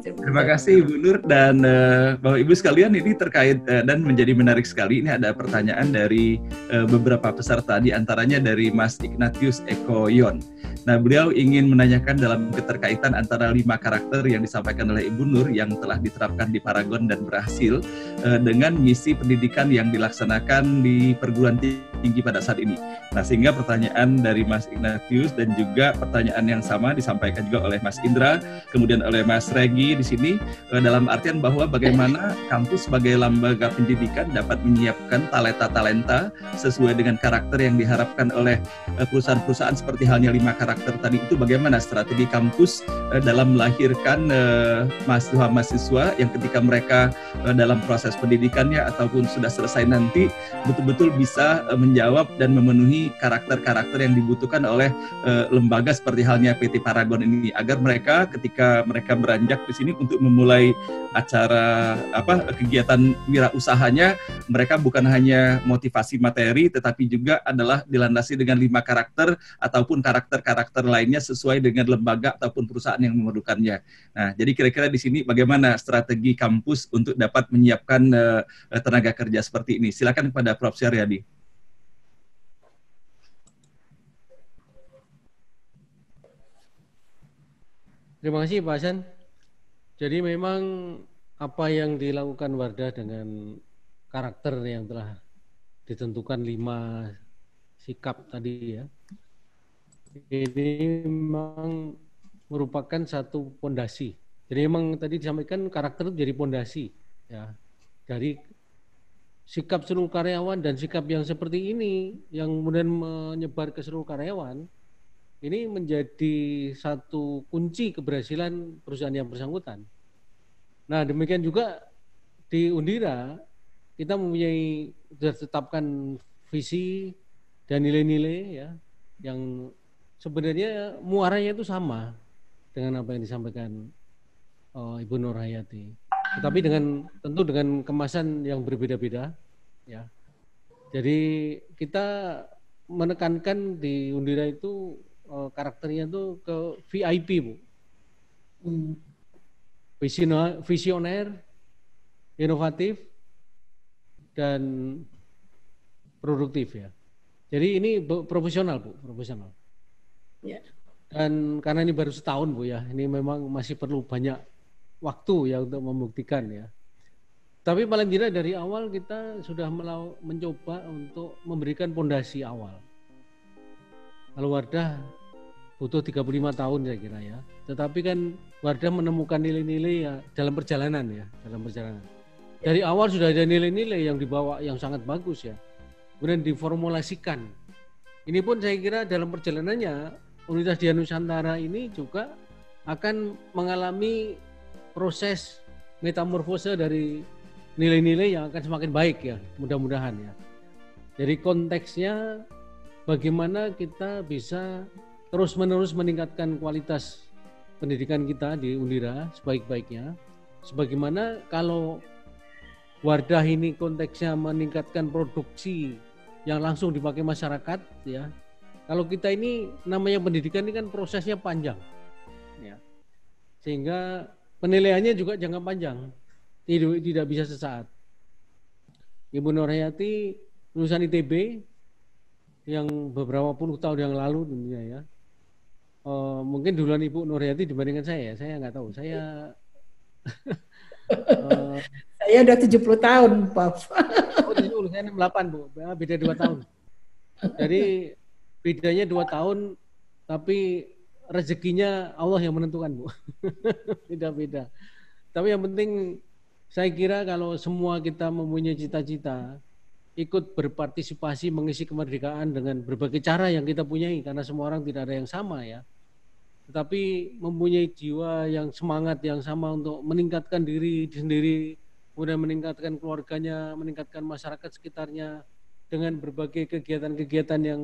Terima kasih Ibu Nur dan Bapak Ibu sekalian, ini terkait dan menjadi menarik sekali. Ini ada pertanyaan dari beberapa peserta, di antaranya dari Mas Ignatius Eko Yon. Nah, beliau ingin menanyakan dalam keterkaitan antara 5 karakter yang disampaikan oleh Ibu Nur yang telah diterapkan di Paragon dan berhasil dengan misi pendidikan yang dilaksanakan di perguruan tinggi pada saat ini. Nah, sehingga pertanyaan dari Mas Ignatius dan juga pertanyaan yang sama disampaikan juga oleh Mas Indra, kemudian oleh Mas Regi di sini, dalam artian bahwa bagaimana kampus sebagai lembaga pendidikan dapat menyiapkan talenta-talenta sesuai dengan karakter yang diharapkan oleh perusahaan-perusahaan seperti halnya 5 karakter tadi itu. Bagaimana strategi kampus dalam melahirkan mahasiswa-mahasiswa yang ketika mereka dalam proses pendidikannya ataupun sudah selesai nanti betul-betul bisa menjawab dan memenuhi karakter-karakter yang dibutuhkan oleh lembaga seperti halnya PT Paragon ini, agar mereka ketika mereka beranjak di sini untuk memulai acara kegiatan wirausahanya, mereka bukan hanya motivasi materi tetapi juga adalah dilandasi dengan 5 karakter ataupun karakter-karakter lainnya sesuai dengan lembaga ataupun perusahaan yang memerlukannya. Nah, jadi kira-kira di sini bagaimana strategi kampus untuk dapat menyiapkan tenaga kerja seperti ini? Silakan kepada Prof. Syariadi. Terima kasih Pak Hasan. Jadi memang apa yang dilakukan Wardah dengan karakter yang telah ditentukan 5 sikap tadi ya, ini memang merupakan satu pondasi. Jadi memang tadi disampaikan karakter itu jadi pondasi ya, dari sikap seluruh karyawan dan sikap yang seperti ini yang kemudian menyebar ke seluruh karyawan. Ini menjadi satu kunci keberhasilan perusahaan yang bersangkutan. Nah, demikian juga di Undira, kita mempunyai, sudah tetapkan visi dan nilai-nilai ya, yang sebenarnya muaranya itu sama dengan apa yang disampaikan Ibu Nur Hayati. Tetapi tentu dengan kemasan yang berbeda-beda ya. Jadi kita menekankan di Undira itu karakternya tuh ke VIP, Bu. Visioner, inovatif, dan produktif ya. Jadi ini profesional, Bu, profesional. Ya. Dan karena ini baru setahun, Bu ya, ini memang masih perlu banyak waktu ya untuk membuktikan ya. Tapi paling tidak dari awal kita sudah mencoba untuk memberikan pondasi awal. Kalau Wardah butuh 35 tahun saya kira ya. Tetapi kan Wardah menemukan nilai-nilai ya dalam perjalanan ya, dalam perjalanan. Dari awal sudah ada nilai-nilai yang dibawa yang sangat bagus ya. Kemudian diformulasikan. Ini pun saya kira dalam perjalanannya Universitas Dian Nusantara ini juga akan mengalami proses metamorfose dari nilai-nilai yang akan semakin baik ya, mudah-mudahan ya. Jadi konteksnya bagaimana kita bisa terus-menerus meningkatkan kualitas pendidikan kita di Undira sebaik-baiknya. Sebagaimana kalau Wardah ini konteksnya meningkatkan produksi yang langsung dipakai masyarakat ya. Kalau kita ini namanya pendidikan ini kan prosesnya panjang ya. Sehingga penilaiannya juga jangka panjang. Tidak bisa sesaat. Ibu Nur Hayati lulusan ITB yang beberapa puluh tahun yang lalu tentunya ya. Mungkin duluan Ibu Nur Hayati dibandingkan saya nggak tahu. Saya saya udah 70 tahun, Pak. Oh, saya 68, Bu. Beda 2 tahun. Jadi bedanya 2 tahun tapi rezekinya Allah yang menentukan, Bu. Beda-beda. Tapi yang penting saya kira kalau semua kita mempunyai cita-cita, ikut berpartisipasi mengisi kemerdekaan dengan berbagai cara yang kita punyai, karena semua orang tidak ada yang sama ya. Tetapi mempunyai jiwa yang semangat yang sama untuk meningkatkan diri sendiri, kemudian meningkatkan keluarganya, meningkatkan masyarakat sekitarnya dengan berbagai kegiatan-kegiatan yang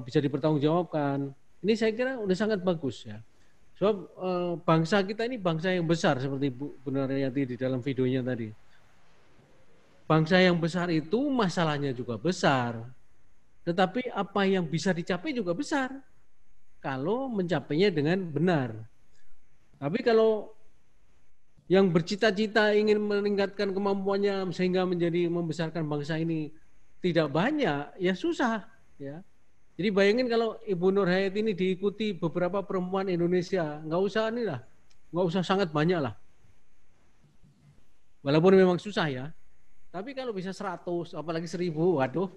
bisa dipertanggungjawabkan. Ini saya kira sudah sangat bagus ya. Sebab bangsa kita ini bangsa yang besar seperti Bu Nur Hayati di dalam videonya tadi. Bangsa yang besar itu masalahnya juga besar. tetapi apa yang bisa dicapai juga besar kalau mencapainya dengan benar. Tapi kalau yang bercita-cita ingin meningkatkan kemampuannya sehingga menjadi membesarkan bangsa ini tidak banyak, ya susah, ya. Jadi bayangin kalau Ibu Nur Hayati ini diikuti beberapa perempuan Indonesia, nggak usah sangat banyak lah. Walaupun memang susah ya, tapi kalau bisa 100, apalagi 1000, waduh,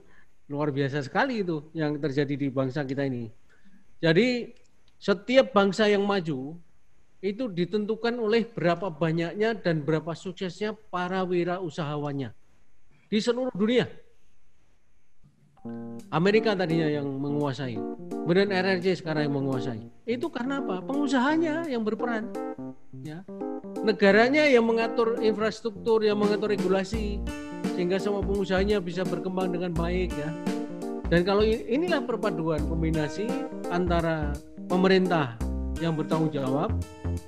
luar biasa sekali itu yang terjadi di bangsa kita ini. Jadi setiap bangsa yang maju itu ditentukan oleh berapa banyaknya dan berapa suksesnya para wirausahawannya di seluruh dunia. Amerika tadinya yang menguasai, kemudian RRC sekarang yang menguasai. Itu karena apa? Pengusahanya yang berperan, ya. Negaranya yang mengatur infrastruktur, yang mengatur regulasi, sehingga semua pengusahanya bisa berkembang dengan baik, ya. Dan kalau inilah perpaduan kombinasi antara pemerintah yang bertanggung jawab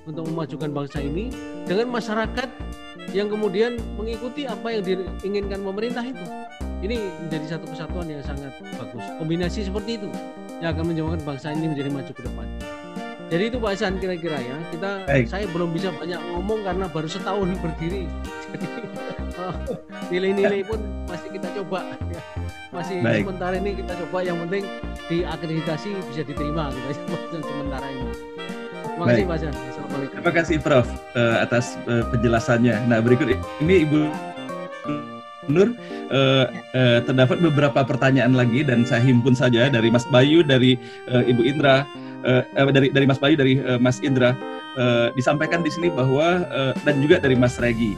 untuk memajukan bangsa ini dengan masyarakat yang kemudian mengikuti apa yang diinginkan pemerintah itu. Ini menjadi satu kesatuan yang sangat bagus. Kombinasi seperti itu yang akan menjadikan bangsa ini menjadi maju ke depan. Jadi itu Pak Hasan kira-kira ya. Saya belum bisa banyak ngomong karena baru setahun berdiri. Jadi nilai-nilai pun masih kita coba. Ya. Masih sementara ini kita coba, yang penting diakreditasi bisa diterima gitu sementara ini. Terima kasih Pak Hasan. Assalamualaikum. Terima kasih Prof atas penjelasannya. Nah, berikut ini Ibu Nur, terdapat beberapa pertanyaan lagi dan saya himpun saja dari Mas Bayu, dari Ibu Indra, dari Mas Bayu, dari Mas Indra. Disampaikan di sini bahwa dan juga dari Mas Regi,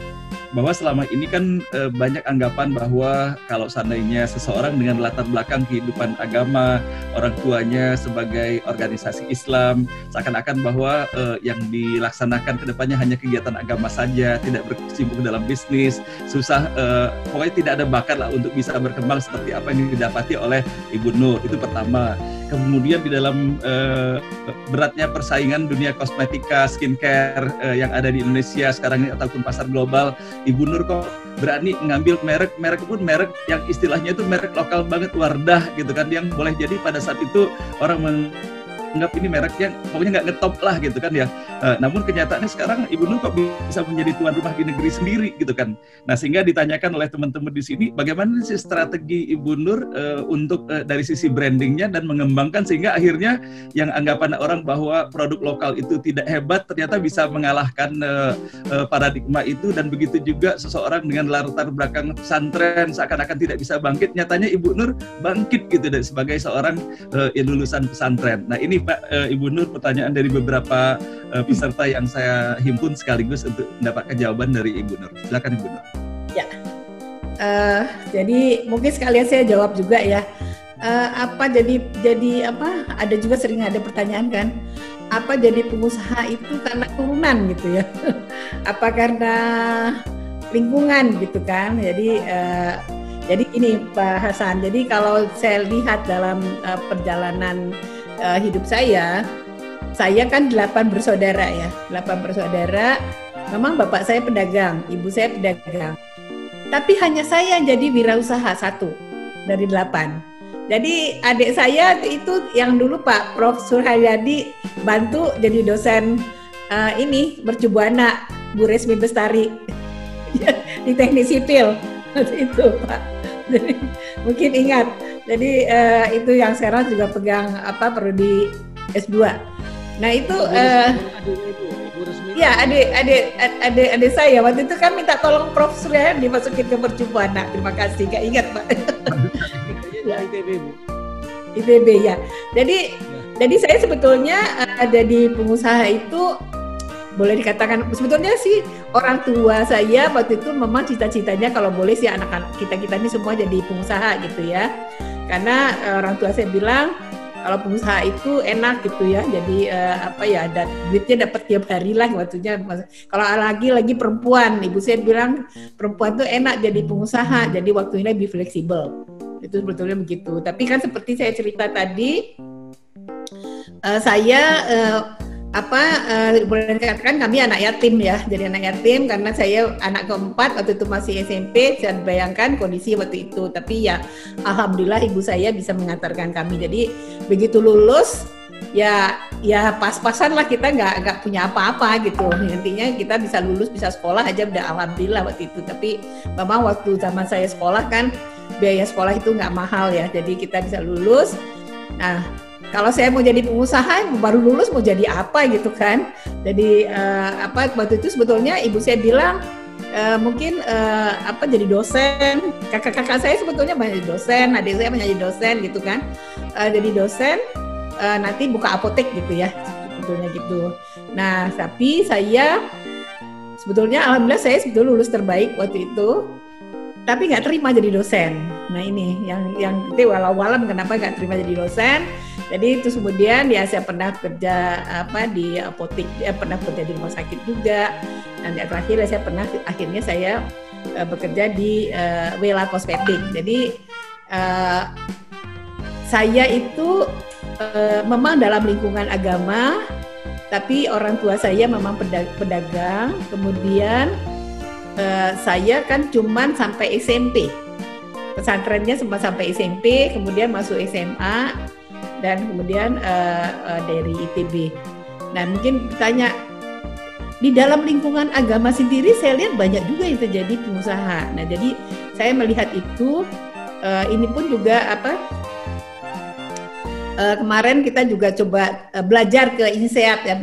bahwa selama ini kan banyak anggapan bahwa kalau seandainya seseorang dengan latar belakang kehidupan agama, orang tuanya sebagai organisasi Islam, seakan-akan bahwa yang dilaksanakan ke depannya hanya kegiatan agama saja, tidak berkecimpung dalam bisnis, susah, pokoknya tidak ada bakat lah untuk bisa berkembang seperti apa yang didapati oleh Ibu Nur. Itu pertama. Kemudian di dalam beratnya persaingan dunia kosmetika, skincare yang ada di Indonesia sekarang ini ataupun pasar global, Ibu Nur kok berani ngambil merek pun merek yang istilahnya itu merek lokal banget, Wardah gitu kan, yang boleh jadi pada saat itu orang menganggap ini merek yang pokoknya nggak ngetop lah gitu kan ya. Namun kenyataannya sekarang Ibu Nur kok bisa menjadi tuan rumah di negeri sendiri gitu kan. Nah, sehingga ditanyakan oleh teman-teman di sini bagaimana sih strategi Ibu Nur untuk dari sisi brandingnya dan mengembangkan sehingga akhirnya yang anggapan orang bahwa produk lokal itu tidak hebat ternyata bisa mengalahkan paradigma itu, dan begitu juga seseorang dengan latar belakang pesantren seakan-akan tidak bisa bangkit, nyatanya Ibu Nur bangkit gitu sebagai seorang lulusan pesantren. Nah, ini Pak Ibu Nur, pertanyaan dari beberapa peserta yang saya himpun sekaligus untuk mendapatkan jawaban dari Ibu Nur. Silakan Ibu Nur. Ya, jadi mungkin sekalian saya jawab juga ya. Jadi apa? Ada juga sering ada pertanyaan kan, apa jadi pengusaha itu karena turunan gitu ya? Apa karena lingkungan gitu kan? Jadi ini Pak Hasan. Jadi kalau saya lihat dalam perjalanan hidup saya kan 8 bersaudara ya, 8 bersaudara. Memang bapak saya pedagang, ibu saya pedagang. Tapi hanya saya jadi wirausaha 1 dari 8. Jadi adik saya itu yang dulu Pak Prof Surhayadi bantu jadi dosen mercubuana Bu Resmi Bestari di teknik sipil itu Pak. Jadi mungkin ingat. Jadi itu yang sekarang juga pegang prodi S2. Nah itu ya adik saya waktu itu kan minta tolong Prof Surya dimasukin ke percobaan. Terima kasih, gak ingat Pak. ITB Bu. ITB ya. Jadi saya sebetulnya jadi pengusaha itu boleh dikatakan sebetulnya sih orang tua saya waktu itu memang cita-citanya kalau boleh sih anak-anak kita ini semua jadi pengusaha gitu ya. Karena orang tua saya bilang kalau pengusaha itu enak gitu ya, jadi ada duitnya dapat tiap hari lah waktunya. Kalau lagi perempuan, ibu saya bilang perempuan tuh enak jadi pengusaha, jadi waktunya lebih fleksibel. Itu sebetulnya begitu. Tapi kan seperti saya cerita tadi, saya boleh dikatakan kami anak yatim ya, jadi anak yatim karena saya anak keempat waktu itu masih SMP. Saya bayangkan kondisi waktu itu, tapi ya alhamdulillah ibu saya bisa mengantarkan kami. Jadi begitu lulus ya pas-pasan lah, kita nggak punya apa-apa gitu. Intinya kita bisa lulus, bisa sekolah aja udah alhamdulillah waktu itu. Tapi memang waktu zaman saya sekolah kan biaya sekolah itu nggak mahal ya, jadi kita bisa lulus. Nah, kalau saya mau jadi pengusaha, baru lulus mau jadi apa gitu kan. Jadi waktu itu sebetulnya ibu saya bilang mungkin jadi dosen. Kakak-kakak saya sebetulnya banyak dosen, adik saya banyak jadi dosen gitu kan. Jadi dosen nanti buka apotek gitu ya, sebetulnya gitu. Nah, tapi saya sebetulnya alhamdulillah saya sebetulnya lulus terbaik waktu itu. Tapi nggak terima jadi dosen. Nah ini yang itu walau-walam kenapa nggak terima jadi dosen. Jadi itu kemudian ya saya pernah kerja di apotek, pernah kerja di rumah sakit juga. Dan terakhir akhirnya saya bekerja di Wella Kosmetik. Jadi saya itu memang dalam lingkungan agama, tapi orang tua saya memang pedagang. Kemudian saya kan cuman sampai SMP, pesantrennya sampai SMP, kemudian masuk SMA dan kemudian dari ITB. Nah mungkin bertanya, di dalam lingkungan agama sendiri saya lihat banyak juga yang terjadi pengusaha. Nah jadi saya melihat itu, ini pun juga kemarin kita juga coba belajar ke INSEAD ya,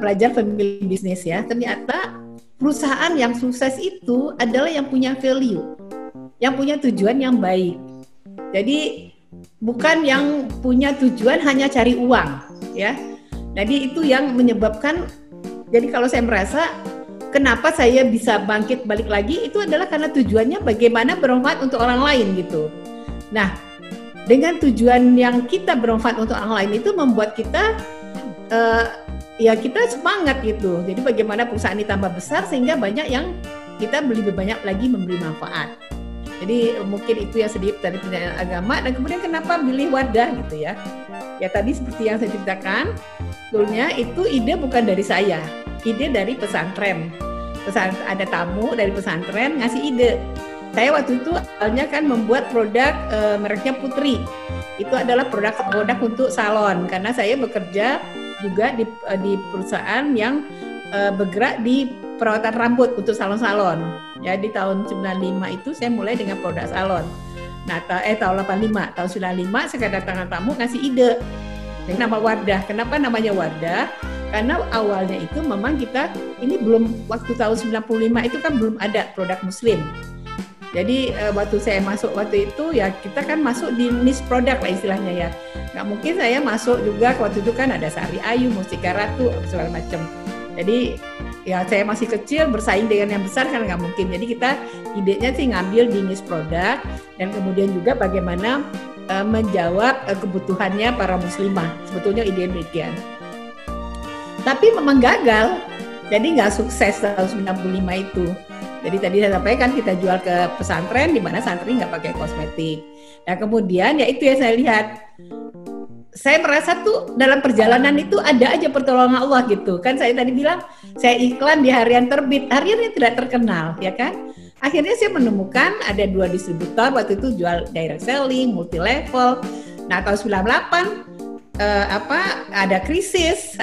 belajar family business ya. Ternyata perusahaan yang sukses itu adalah yang punya value, yang punya tujuan yang baik. Jadi bukan yang punya tujuan hanya cari uang ya. Jadi itu yang menyebabkan, jadi kalau saya merasa kenapa saya bisa bangkit balik lagi itu adalah karena tujuannya bagaimana bermanfaat untuk orang lain gitu. Nah, dengan tujuan yang kita bermanfaat untuk orang lain itu membuat kita kita semangat gitu. Jadi bagaimana perusahaan ini tambah besar sehingga banyak yang kita lebih banyak lagi memberi manfaat. Jadi mungkin itu yang sedikit dari pendidikan agama. Dan kemudian kenapa pilih Wardah gitu ya. Ya tadi seperti yang saya ceritakan, sebetulnya itu ide bukan dari saya, ide dari pesantren. Ada tamu dari pesantren ngasih ide. Saya waktu itu awalnya kan membuat produk mereknya Putri. Itu adalah produk untuk salon karena saya bekerja juga di perusahaan yang bergerak di perawatan rambut untuk salon-salon. Ya di tahun 95 itu saya mulai dengan produk salon. Nah tahun 85, tahun 95 saya kedatangan tamu ngasih ide dengan nama Wardah. Kenapa namanya Wardah? Karena awalnya itu memang kita ini belum, waktu tahun 95 itu kan belum ada produk muslim. Jadi waktu saya masuk waktu itu ya kita kan masuk di niche produk lah istilahnya ya. Nggak mungkin saya masuk juga waktu itu kan ada Sari Ayu, Mustika Ratu, segala macam. Jadi ya saya masih kecil bersaing dengan yang besar kan nggak mungkin. Jadi kita idenya sih ngambil di niche produk dan kemudian juga bagaimana menjawab kebutuhannya para muslimah. Sebetulnya ide demikian. Tapi memang gagal. Jadi nggak sukses tahun 95 itu. Jadi tadi saya sampaikan kita jual ke pesantren di mana santri nggak pakai kosmetik. Nah kemudian ya itu yang saya lihat. Saya merasa tuh dalam perjalanan itu ada aja pertolongan Allah gitu. Kan saya tadi bilang saya iklan di harian terbit, harian yang tidak terkenal ya kan. Akhirnya saya menemukan ada 2 distributor waktu itu jual direct selling, multi level. Nah tahun 98 ada krisis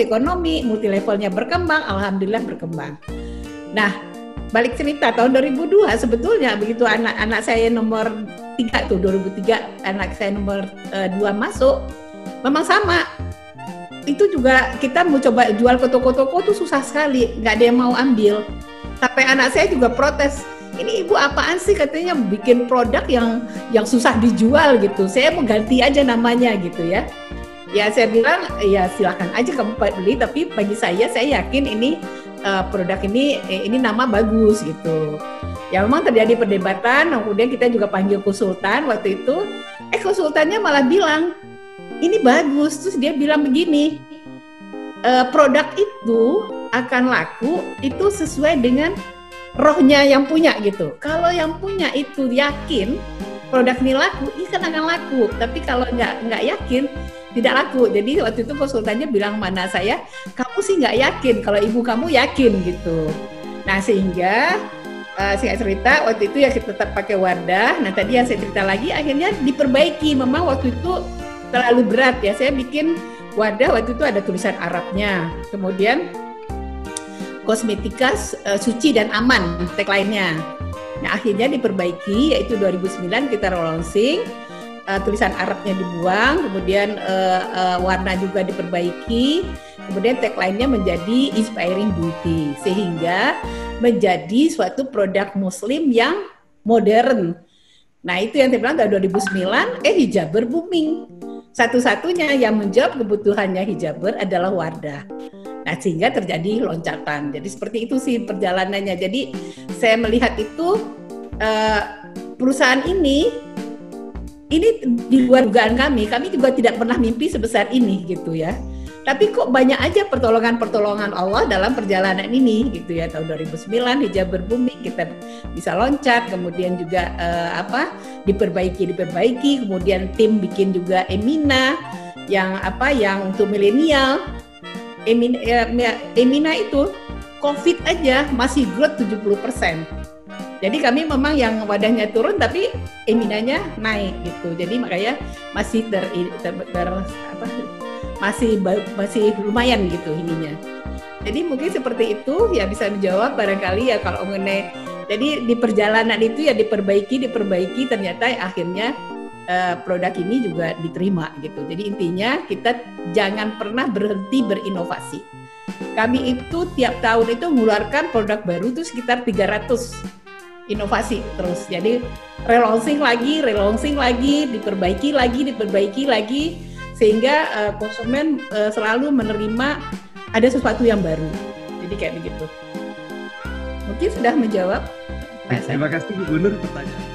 ekonomi, multi levelnya berkembang, alhamdulillah berkembang. Nah balik cerita tahun 2002 sebetulnya begitu anak saya nomor 3 tuh 2003 anak saya nomor 2 masuk memang sama itu juga kita mau coba jual ke toko-toko tuh susah sekali, nggak ada yang mau ambil sampai anak saya juga protes, ini ibu apaan sih katanya bikin produk yang susah dijual gitu, saya mau ganti aja namanya gitu ya. Ya saya bilang ya silakan aja kamu beli, tapi bagi saya yakin ini produk ini nama bagus gitu. Ya memang terjadi perdebatan, kemudian kita juga panggil konsultan waktu itu. Konsultannya malah bilang ini bagus, terus dia bilang begini, produk itu akan laku itu sesuai dengan rohnya yang punya gitu. Kalau yang punya itu yakin produk ini laku, ini kan akan laku. Tapi kalau nggak yakin, tidak laku. Jadi waktu itu konsultannya bilang mana saya, kamu sih nggak yakin, kalau ibu kamu yakin gitu. Nah sehingga singkat cerita waktu itu ya kita tetap pakai Wardah. Nah tadi yang saya cerita lagi akhirnya diperbaiki. Memang waktu itu terlalu berat ya. Saya bikin Wardah waktu itu ada tulisan Arabnya. Kemudian kosmetika suci dan aman tagline-nya. Nah akhirnya diperbaiki, yaitu 2009 kita launching, tulisan Arabnya dibuang, kemudian warna juga diperbaiki, kemudian tagline-nya menjadi Inspiring Beauty, sehingga menjadi suatu produk muslim yang modern. Nah itu yang saya bilang tahun 2009, hijaber booming. Satu-satunya yang menjawab kebutuhannya hijaber adalah Wardah. Nah sehingga terjadi loncatan. Jadi seperti itu sih perjalanannya. Jadi saya melihat itu perusahaan ini di luar dugaan kami juga tidak pernah mimpi sebesar ini gitu ya. Tapi kok banyak aja pertolongan Allah dalam perjalanan ini gitu ya. Tahun 2009 hijaber booming, kita bisa loncat, kemudian juga diperbaiki, kemudian tim bikin juga Emina yang untuk milenial. Emina itu COVID aja masih growth 70%. Jadi kami memang yang wadahnya turun tapi Eminanya naik gitu. Jadi makanya masih masih lumayan gitu ininya. Jadi mungkin seperti itu ya bisa menjawab barangkali ya kalau mengenai. Jadi di perjalanan itu ya diperbaiki ternyata akhirnya produk ini juga diterima gitu. Jadi intinya kita jangan pernah berhenti berinovasi. Kami itu tiap tahun itu mengeluarkan produk baru itu sekitar 300 inovasi terus. Jadi relaunching lagi, diperbaiki lagi sehingga konsumen selalu menerima ada sesuatu yang baru. Jadi kayak begitu. Mungkin sudah menjawab. Terima kasih Bu Nur pertanyaan.